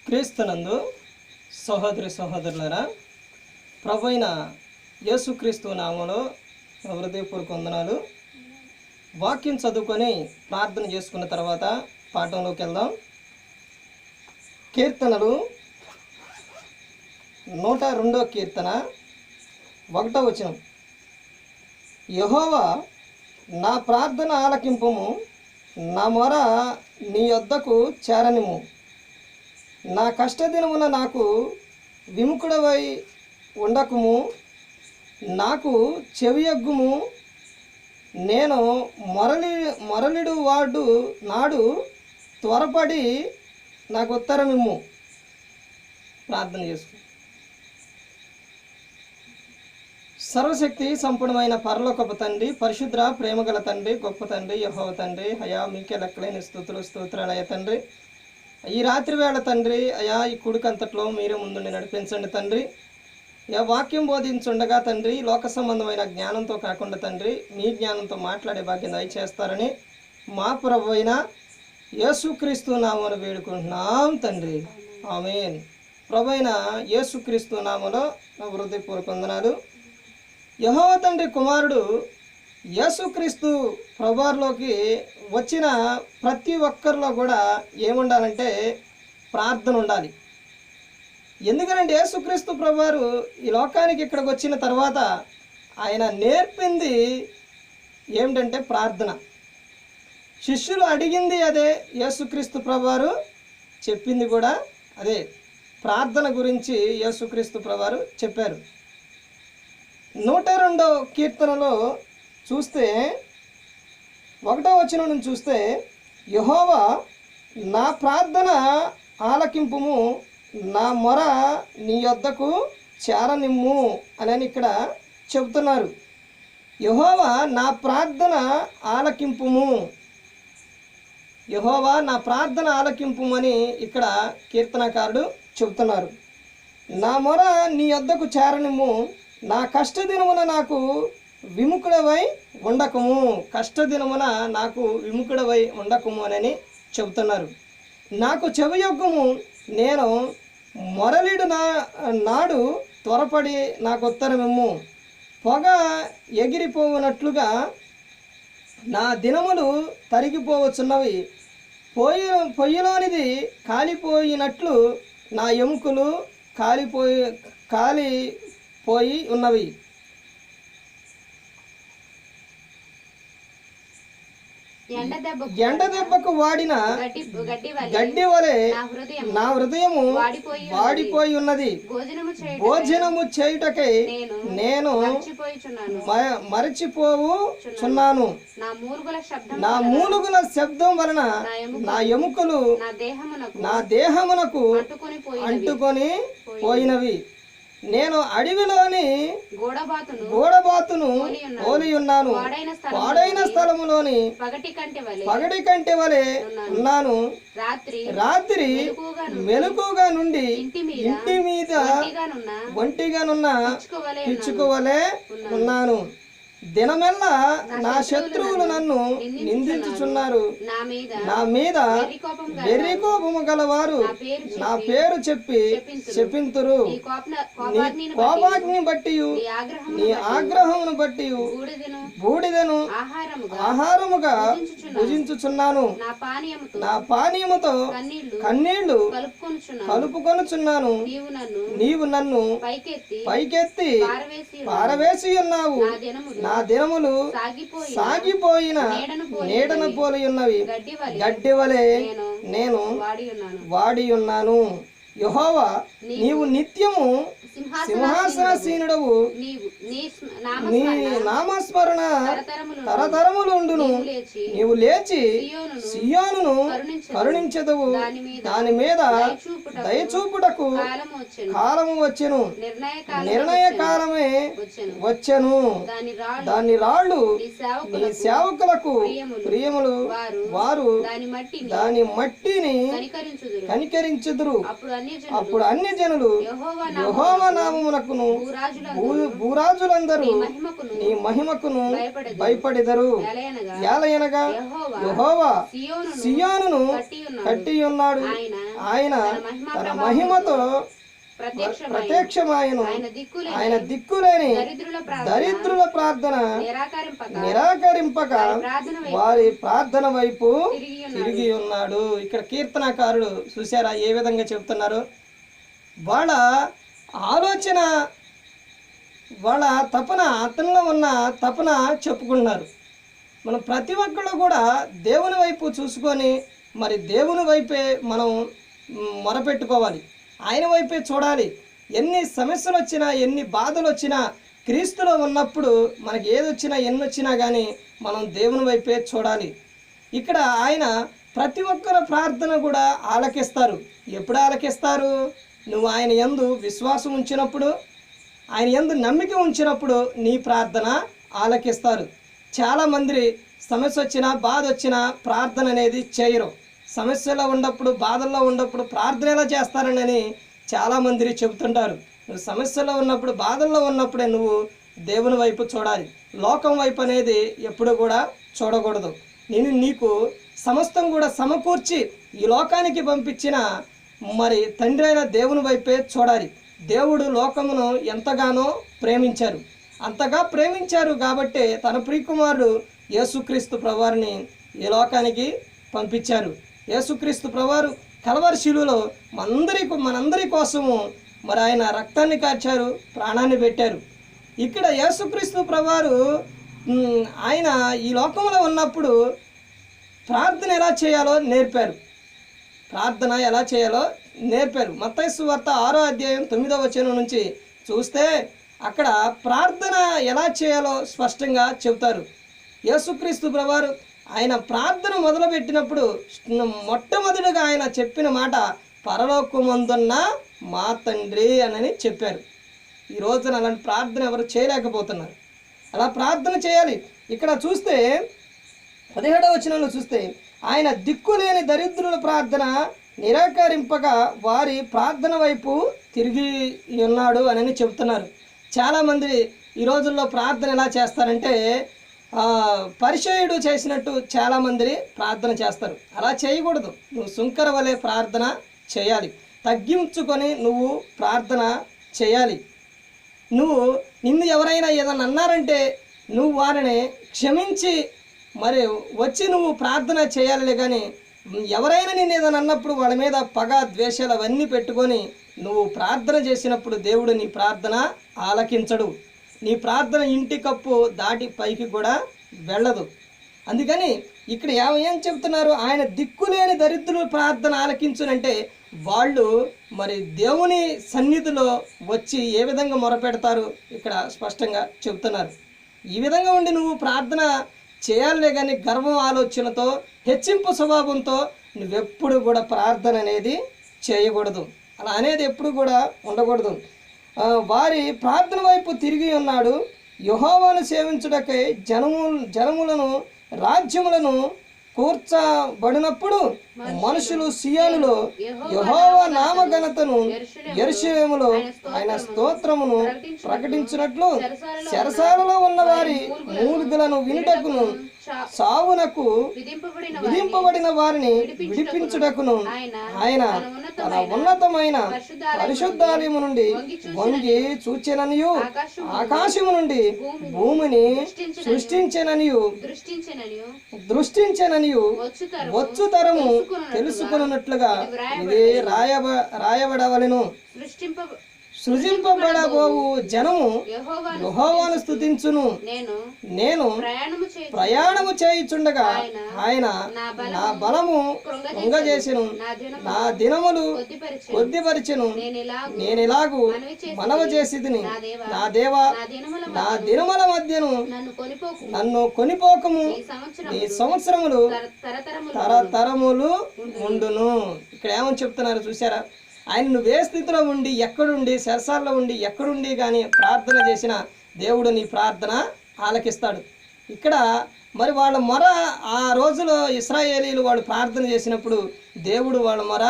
క్రీస్తునందు సహోదరి సహోదరులారా, ప్రభువైన యేసుక్రీస్తు నామములో హృదయపూర్వక వందనాలు. వాక్యం చదువుకొని ప్రార్థన చేసుకున్న తర్వాత పాఠంలోకి వెళ్దాం. కీర్తనలు 102వ కీర్తన 1వ వచనం. యెహోవా నా ప్రార్థన ఆలకింపుము, నా మొర నీ యొద్దకు చేరనిము. నా కష్టదినమున నాకు విముఖుడవై ఉండకుము, నాకు చెవియొగ్గుము. నేను మొరలిడు వాడు నాడు త్వరపడి నాకు ఉత్తరమిమ్ము. ప్రార్థన చేసుకు. సర్వశక్తి సంపూర్ణమైన పరలోకపు తండ్రి, పరిశుద్ర ప్రేమగల తండ్రి, గొప్ప తండ్రి, యెహోవా తండ్రి, అయా మీకే లెక్కలేని స్తోత్రాలు అయ్యా తండ్రి. ఈ రాత్రి వేళ తండ్రి, అయా ఈ కుడికంతట్లో మీరే ముందుండి నడిపించండి తండ్రి. వాక్యం బోధించుండగా తండ్రి, లోక సంబంధమైన జ్ఞానంతో కాకుండా తండ్రి, మీ జ్ఞానంతో మాట్లాడే భాగ్యం దయచేస్తారని మా ప్రభు అయిన యేసుక్రీస్తు నామమున వేడుకుంటున్నాం తండ్రి. ఆమేన్. ప్రభు అయిన యేసుక్రీస్తు నామములో నా హృదయపూర్వక వందనాలు. యెహోవా తండ్రి కుమారుడు యేసుక్రీస్తు ప్రభువారిలోకి వచ్చిన ప్రతి ఒక్కరిలో కూడా ఏముండాలంటే ప్రార్థన ఉండాలి. ఎందుకంటే యేసుక్రీస్తు ప్రభువారు ఈ లోకానికి ఇక్కడికి వచ్చిన తర్వాత ఆయన నేర్పింది ఏమిటంటే ప్రార్థన. శిష్యులు అడిగింది అదే, యేసుక్రీస్తు ప్రభువారు చెప్పింది కూడా అదే. ప్రార్థన గురించి యేసుక్రీస్తు ప్రభువారు చెప్పారు. 102వ కీర్తనలో చూస్తే 1వ వచనం నుంచి చూస్తే, యెహోవా నా ప్రార్థన ఆలకింపుము, నా మొర నీ యొద్దకు చేరనిమ్ము అని ఇక్కడ చెబుతున్నారు. యెహోవా నా ప్రార్థన ఆలకింపుము, యెహోవా నా ప్రార్థన ఆలకింపుమని ఇక్కడ కీర్తనకారుడు చెబుతున్నారు. నా మొర నీ యొద్దకు చేరనిమ్ము, నా కష్టదినమున నాకు విముఖుడవై ఉండకము, కష్టదినమున నాకు విముఖుడవై ఉండకము అని చెబుతున్నారు. నాకు చెవియొగ్గుము, నేను మొరలిడు నాడు త్వరపడి నాకు ఉత్తరమిమ్ము. పొగ ఎగిరిపోవునట్లుగా నా దినములు తరిగిపోవచ్చున్నవి, పొయ్యిలోనిది కాలిపోయినట్లు నా ఎముకలు కాలిపోయి ఉన్నవి. ఎండ దెబ్బకు వాడిన గడ్డి వలె నా హృదయము వాడిపోయి ఉన్నది. భోజనము చేయుటకై నేను మరచిపోవుచున్నాను. నా మూలుగుల శబ్దం వలన నా ఎముకలు నా దేహమునకు అంటుకొని పోయినవి. నేను అడవిలోని గోడబాతును పోలి ఉన్నాను, పాడైన స్థలములోని పగటి కంటె వలె ఉన్నాను. రాత్రి మెలకుగా నుండి ఇంటి మీద ఒంటిగానున్న పిచ్చుక వలె ఉన్నాను. దినమెల్లా నా శత్రువులు నన్ను నిందించుచున్నారు. నా మీద వెర్రి కోపము గలవారు నా పేరు చెప్పి చెప్పింతురు. నీ కోపాగ్ని బట్టి, నీ ఆగ్రహమును బట్టి బూడిదను ఆహారముగా భుజించుచున్నాను. నా పానీయముతో కన్నీళ్లు కలుపుకొనుచున్నాను. నీవు నన్ను పైకెత్తి పారవేసి ఉన్నావు. నా దినములు సాగిపోయిన నీడను పోలి ఉన్నవి, గడ్డి వలె నేను వాడి ఉన్నాను. యెహోవా నీవు నిత్యము సింహాసనసీనుడవు, నీ నామస్మరణ తరతరములుండును. నీవు లేచి సియోనును కరుణించెదవు, దాని మీద దయచూపుటకు కాలము వచ్చెను, నిర్ణయ కాలమే వచ్చెను. దాని రాళ్ళు నీ సేవకులకు ప్రియములు, వారు దాని మట్టిని కనికరించుదురు. అప్పుడు అన్ని జనులు యెహోవా నామమునకును భూరాజులందరూ నీ మహిమకును భయపడెదరు. ఏలయనగా యెహోవా సియోనును కట్టి ఉన్నాడు, ఆయన తన మహిమతో ప్రత్యక్షమాయను. ఆయన దిక్కులేని దరిద్రుల ప్రార్థన నిరాకరింపక వారి ప్రార్థన వైపు తిరిగి ఉన్నాడు. ఇక్కడ కీర్తనాకారుడు చూసారా ఏ విధంగా చెప్తున్నారు? వాళ్ళ ఆలోచన, వాళ్ళ తపన, అతనిలో ఉన్న తపన చెప్పుకుంటున్నారు. మనం ప్రతి ఒక్కళ్ళు కూడా దేవుని వైపు చూసుకొని మరి దేవుని వైపే మనం మొరపెట్టుకోవాలి, ఆయన వైపే చూడాలి. ఎన్ని సమస్యలు వచ్చినా, ఎన్ని బాధలు వచ్చినా, క్రీస్తులో ఉన్నప్పుడు మనకి ఏదొచ్చినా ఎన్ని వచ్చినా కానీ మనం దేవుని వైపే చూడాలి. ఇక్కడ ఆయన ప్రతి ఒక్కరి ప్రార్థన కూడా ఆలకిస్తారు. ఎప్పుడు ఆలకిస్తారు? నువ్వు ఆయన యందు విశ్వాసం ఉంచినప్పుడు, ఆయన యందు నమ్మిక ఉంచినప్పుడు నీ ప్రార్థన ఆలకిస్తారు. చాలామంది సమస్య వచ్చినా, బాధ వచ్చినా ప్రార్థన అనేది చేయరు. సమస్యలో ఉన్నప్పుడు, బాధల్లో ఉన్నప్పుడు ప్రార్థన ఎలా చేస్తారని చాలామంది చెబుతుంటారు. నువ్వు సమస్యలో ఉన్నప్పుడు, బాధల్లో ఉన్నప్పుడే నువ్వు దేవుని వైపు చూడాలి. లోకం వైపు అనేది ఎప్పుడు కూడా చూడకూడదు. నీకు సమస్తం కూడా సమకూర్చి ఈ లోకానికి పంపించిన మరి తండ్రి అయిన దేవుని వైపే చూడాలి. దేవుడు లోకమును ఎంతగానో ప్రేమించారు. అంతగా ప్రేమించారు కాబట్టి తన ప్రియకుమారుడు యేసుక్రీస్తు ప్రభువారిని ఈ లోకానికి పంపించారు. యేసుక్రీస్తు ప్రభువారు కల్వరి శిలువలో మనందరి కోసము మరి ఆయన రక్తాన్ని కార్చారు, ప్రాణాన్ని పెట్టారు. ఇక్కడ యేసుక్రీస్తు ప్రభువారు ఆయన ఈ లోకంలో ఉన్నప్పుడు ప్రార్థన ఎలా చేయాలో నేర్పారు. ప్రార్థన ఎలా చేయాలో నేర్పారు. మత్తయి సువార్త 6వ అధ్యాయం 9వ వచనం నుంచి చూస్తే అక్కడ ప్రార్థన ఎలా చేయాలో స్పష్టంగా చెబుతారు. యేసుక్రీస్తు ప్రభువారు ఆయన ప్రార్థన మొదలుపెట్టినప్పుడు మొట్టమొదటిగా ఆయన చెప్పిన మాట పరలోకమందున్న మా తండ్రి అని చెప్పారు. ఈ రోజున అలాంటి ప్రార్థన ఎవరు చేయలేకపోతున్నారు. అలా ప్రార్థన చేయాలి. ఇక్కడ చూస్తే 17వ వచనంలో చూస్తే ఆయన దిక్కులేని దరిద్రుల ప్రార్థన నిరాకరింపగా వారి ప్రార్థన వైపు తిరిగి ఉన్నాడు అని చెబుతున్నారు. చాలామంది ఈ రోజుల్లో ప్రార్థన ఎలా చేస్తారంటే పరిచయుడు చేసినట్టు చాలామంది ప్రార్థన చేస్తారు. అలా చేయకూడదు. నువ్వు సుంకర వలె ప్రార్థన చేయాలి. తగ్గించుకొని నువ్వు ప్రార్థన చేయాలి. నిన్ను ఎవరైనా ఏదైనా అన్నారంటే నువ్వు వారిని క్షమించి మరి వచ్చి నువ్వు ప్రార్థన చేయాలి. కానీ ఎవరైనా నిన్ను ఏదైనా అన్నప్పుడు వాళ్ళ మీద పగ, ద్వేషాలు అవన్నీ పెట్టుకొని నువ్వు ప్రార్థన చేసినప్పుడు దేవుడు నీ ప్రార్థన ఆలకించడు. నీ ప్రార్థన ఇంటి కప్పు దాటి పైకి కూడా వెళ్ళదు. అందుకని ఇక్కడ ఏం చెప్తున్నారు? ఆయన దిక్కులేని దరిద్రుల ప్రార్థన ఆలకించునంటే వాళ్ళు మరి దేవుని సన్నిధిలో వచ్చి ఏ విధంగా మొరపెడతారు ఇక్కడ స్పష్టంగా చెబుతున్నారు. ఈ విధంగా ఉండి నువ్వు ప్రార్థన చేయాలే కానీ గర్వం ఆలోచనతో, హెచ్చింపు స్వభావంతో నువ్వెప్పుడు కూడా ప్రార్థన అనేది చేయకూడదు. అలా అనేది ఎప్పుడు కూడా ఉండకూడదు. వారి ప్రార్థన వైపు తిరిగి ఉన్నాడు. యెహోవాను సేవించుటకై జనములను రాజ్యములను కూర్చబడినప్పుడు మనుషులు సియోనులో యెహోవా నామఘనతను, యెరూషలేములో ఆయన స్తోత్రమును ప్రకటించినట్లు చెరసాలలో ఉన్న వారి మూలుగులను వినుటకును, సావునకు విధింపబడిన వారిని విడిపించుటకును ఆయన తన ఉన్నతమైన పరిశుద్ధాలయము నుండి వంగి చూచెననియు, ఆకాశము నుండి భూమిని దృష్టించెననియు వచ్చు తరము తెలుసుకున్నట్లుగా ఇది రాయబడవలెను. సృజింపబడబోవు జనము యెహోవాను స్తుతించును. నేను ప్రయాణము చేయుచుండగా ఆయన నా బలము కృంగజేసెను, నా దినములు కొద్దిపరిచెను. నేనిలాగు మనవి చేసితిని, నా దేవా, నా దినముల మధ్యను నన్ను కొనిపోకము, ఈ సంవత్సరములు తరతరములు ఉండును. ఇక్కడ ఏమని చెప్తున్నారు చూసారా? ఆయన నువ్వే స్థితిలో ఉండి, ఎక్కడుండి, శరసాల్లో ఉండి, ఎక్కడుండి కానీ ప్రార్థన చేసిన దేవుడు నీ ప్రార్థన ఆలకిస్తాడు. ఇక్కడ మరి వాళ్ళ మొర ఆ రోజులో ఇశ్రాయేలీలు వాళ్ళు ప్రార్థన చేసినప్పుడు దేవుడు వాళ్ళ మొర